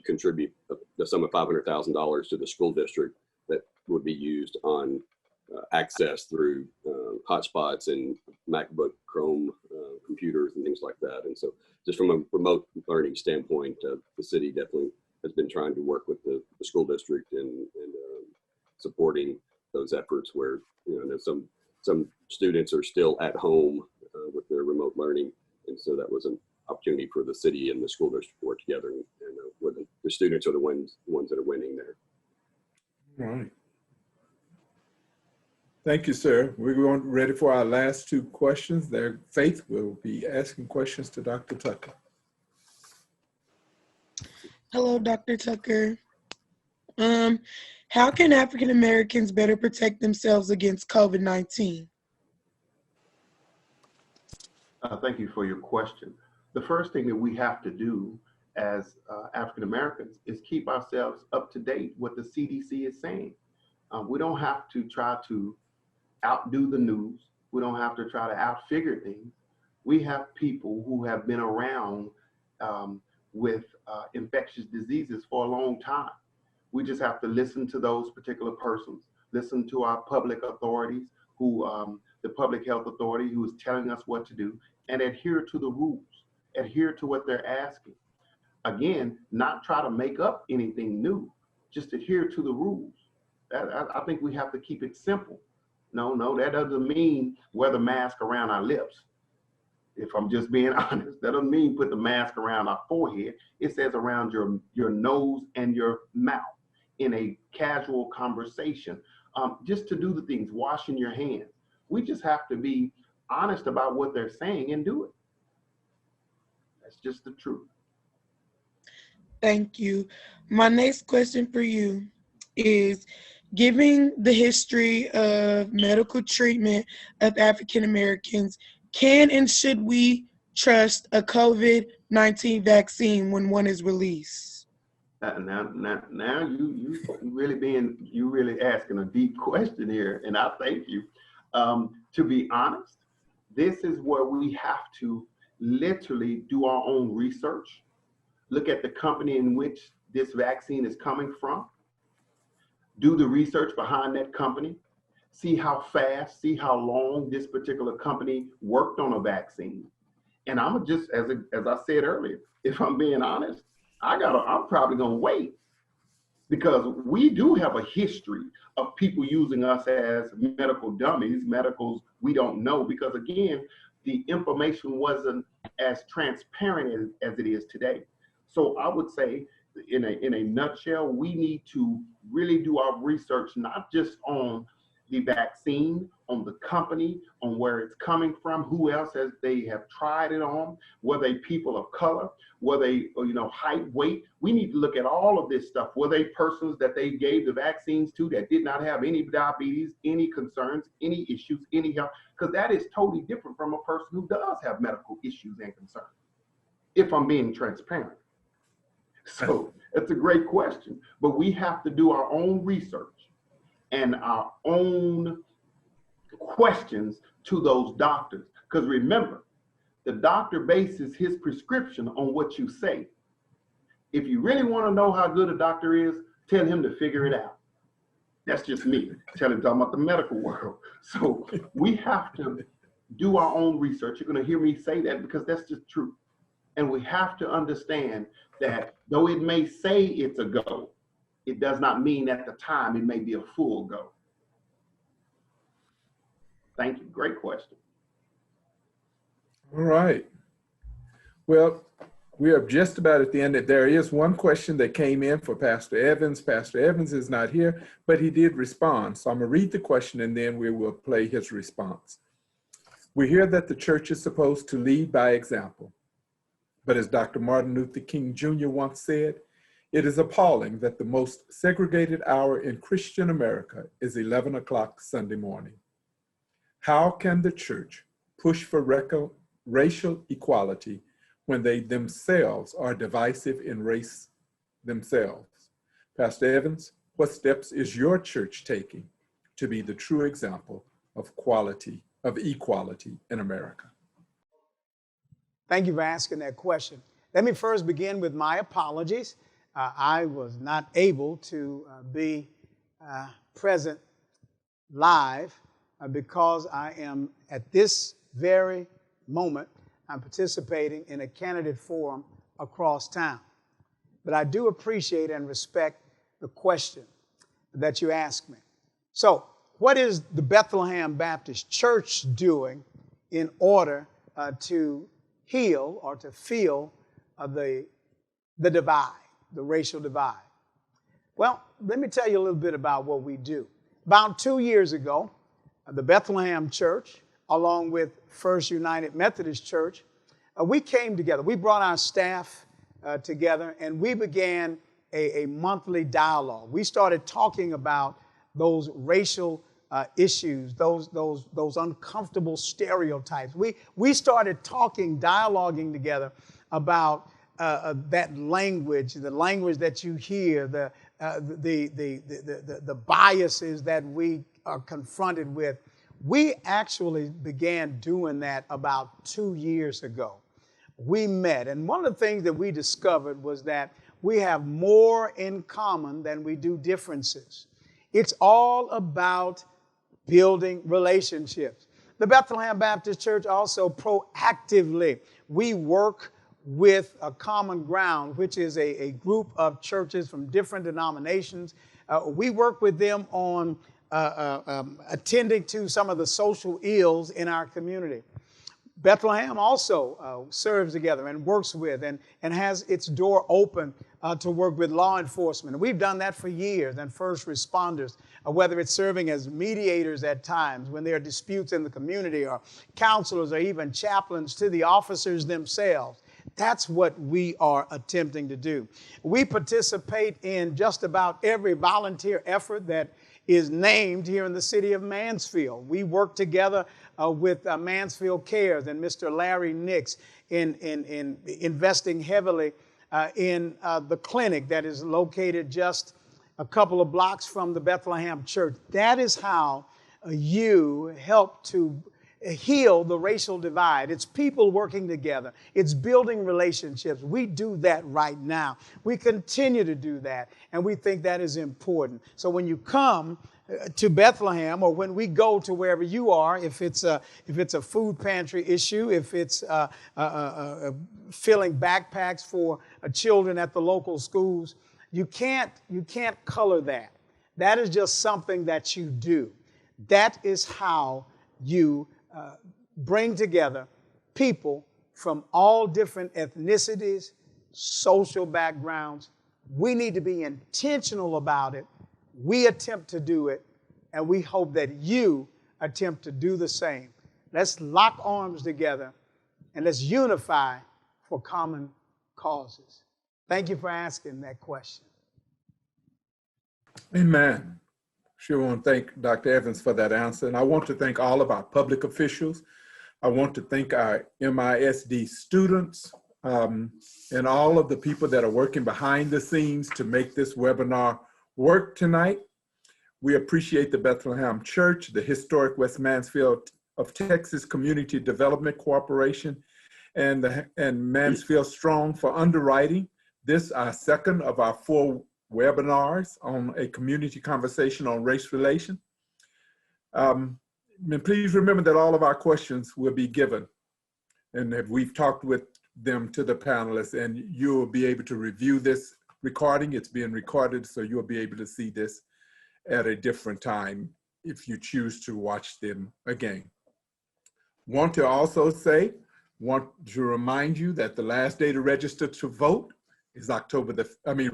S9: contribute the sum of $500,000 to the school district that would be used on access through hotspots and MacBook, Chrome computers and things like that. And so just from a remote learning standpoint, the city definitely has been trying to work with the school district and supporting those efforts where, some students are still at home with their remote learning. And so that was an opportunity for the city and the school district to work together, and where the students are the ones that are winning there.
S1: All right. Thank you, sir. We're ready for our last two questions. Faith will be asking questions to Dr. Tucker.
S6: Hello, Dr. Tucker. How can African Americans better protect themselves against COVID-19?
S10: Thank you for your question. The first thing that we have to do as African Americans is keep ourselves up to date what the CDC is saying. We don't have to try to outdo the news. We don't have to try to outfigure things. We have people who have been around with infectious diseases for a long time. We just have to listen to those particular persons, listen to our public authorities, the public health authority who is telling us what to do, and adhere to the rules, adhere to what they're asking. Again, not try to make up anything new, just adhere to the rules. I think we have to keep it simple. No, that doesn't mean wear the mask around our lips. If I'm just being honest, that doesn't mean put the mask around our forehead. It says around your nose and your mouth in a casual conversation, just to do the things, washing your hands. We just have to be honest about what they're saying and do it. That's just the truth.
S6: Thank you. My next question for you is, given the history of medical treatment of African Americans, can and should we trust a COVID-19 vaccine when one is released?
S10: Now you really asking a deep question here, and I thank you. To be honest, this is where we have to literally do our own research, look at the company in which this vaccine is coming from, do the research behind that company, see how fast, see how long this particular company worked on a vaccine. And I'm just, as I said earlier, if I'm being honest, I'm probably gonna wait, because we do have a history of people using us as medical dummies, medicals we don't know, because again, the information wasn't as transparent as it is today. So I would say, in a nutshell, we need to really do our research, not just on the vaccine, on the company, on where it's coming from, who else they have tried it on, were they people of color, were they, height, weight. We need to look at all of this stuff. Were they persons that they gave the vaccines to that did not have any diabetes, any concerns, any issues, any health? Because that is totally different from a person who does have medical issues and concerns, if I'm being transparent. So it's a great question, but we have to do our own research and our own questions to those doctors. Because remember, the doctor bases his prescription on what you say. If you really want to know how good a doctor is, tell him to figure it out. That's just me talking about the medical world. So we have to do our own research. You're going to hear me say that because that's just true. And we have to understand that though it may say it's a go, it does not mean at the time it may be a full go. Thank you. Great question.
S1: All right. Well, we are just about at the end. There is one question that came in for Pastor Evans. Pastor Evans is not here, but he did respond. So I'm going to read the question and then we will play his response. We hear that the church is supposed to lead by example. But as Dr. Martin Luther King Jr. once said, it is appalling that the most segregated hour in Christian America is 11 o'clock Sunday morning. How can the church push for racial equality when they themselves are divisive in race themselves? Pastor Evans, what steps is your church taking to be the true example of equality in America?
S11: Thank you for asking that question. Let me first begin with my apologies. I was not able to be present live because I am at this very moment, I'm participating in a candidate forum across town. But I do appreciate and respect the question that you asked me. So, what is the Bethlehem Baptist Church doing in order to heal or to fill the divide, the racial divide? Well, let me tell you a little bit about what we do. About 2 years ago, the Bethlehem Church, along with First United Methodist Church, we came together. We brought our staff together and we began a monthly dialogue. We started talking about those racial issues, those uncomfortable stereotypes. We started dialoguing together about that language, the language that you hear, the biases that we are confronted with. We actually began doing that about 2 years ago. We met, and one of the things that we discovered was that we have more in common than we do differences. It's all about building relationships. The Bethlehem Baptist Church also proactively, we work with a Common Ground, which is a group of churches from different denominations. We work with them on attending to some of the social ills in our community. Bethlehem also serves together and works with and has its door open to work with law enforcement. And we've done that for years, and first responders, whether it's serving as mediators at times when there are disputes in the community, or counselors, or even chaplains to the officers themselves. That's what we are attempting to do. We participate in just about every volunteer effort that is named here in the city of Mansfield. We work together with Mansfield Cares and Mr. Larry Nix in investing heavily in the clinic that is located just a couple of blocks from the Bethlehem Church. That is how you help to heal the racial divide. It's people working together. It's building relationships. We do that right now. We continue to do that, and we think that is important. So when you come to Bethlehem, or when we go to wherever you are, if it's a food pantry issue, if it's filling backpacks for children at the local schools, you can't color that. That is just something that you do. That is how you bring together people from all different ethnicities, social backgrounds. We need to be intentional about it. We attempt to do it, and we hope that you attempt to do the same. Let's lock arms together and let's unify for common causes. Thank you for asking that question.
S1: Amen. Sure want to thank Dr. Evans for that answer. And I want to thank all of our public officials. I want to thank our MISD students and all of the people that are working behind the scenes to make this webinar work tonight. We appreciate the Bethlehem Church, the Historic West Mansfield of Texas Community Development Corporation, and Mansfield Strong for underwriting this, our second of our 4 webinars on a community conversation on race relation. And please remember that all of our questions will be given, and that we've talked with them to the panelists, and you will be able to review this recording. It's being recorded, so you'll be able to see this at a different time if you choose to watch them again. Want to remind you that the last day to register to vote is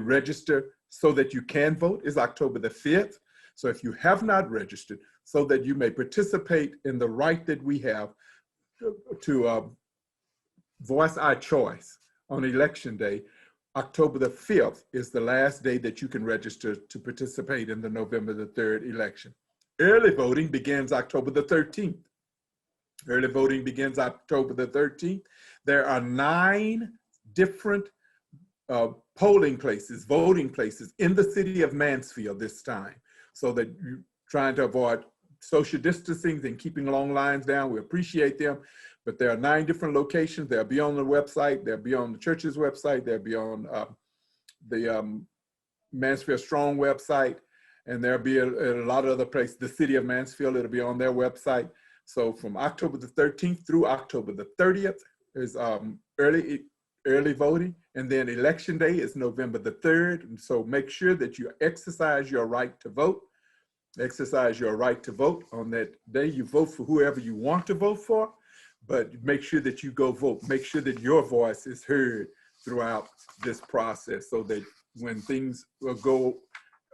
S1: register so that you can vote is October the 5th. So if you have not registered, so that you may participate in the right that we have to voice our choice on election day, October the 5th is the last day that you can register to participate in the November the 3rd election. Early voting begins October the 13th. Early voting begins October the 13th. There are 9 different polling places, voting places in the city of Mansfield this time, so that you're trying to avoid social distancing and keeping long lines down. We appreciate them, but there are 9 different locations. They'll be on the website. They'll be on the church's website. They'll be on the Mansfield Strong website, and there'll be a lot of other places. The city of Mansfield, it'll be on their website. So from October the 13th through October the 30th is early voting, and then election day is November the 3rd. And so make sure that you exercise your right to vote. Exercise your right to vote on that day. You vote for whoever you want to vote for, but make sure that you go vote. Make sure that your voice is heard throughout this process, so that when things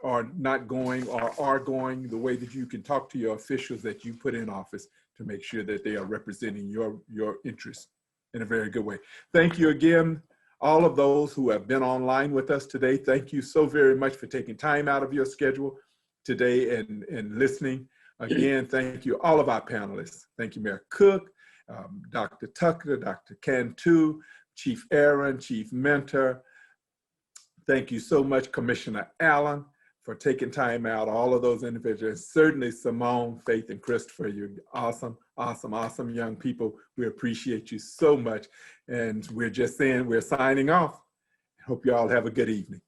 S1: are not going or are going the way that you can talk to your officials that you put in office to make sure that they are representing your interests in a very good way. Thank you again, all of those who have been online with us today. Thank you so very much for taking time out of your schedule today and listening. Again, thank you, all of our panelists. Thank you, Mayor Cook, Dr. Tucker, Dr. Cantu, Chief Aaron, Chief Minter. Thank you so much, Commissioner Allen, for taking time out, all of those individuals. Certainly Simone, Faith, and Christopher, you're awesome, awesome, awesome young people. We appreciate you so much. And we're just saying, we're signing off. Hope you all have a good evening.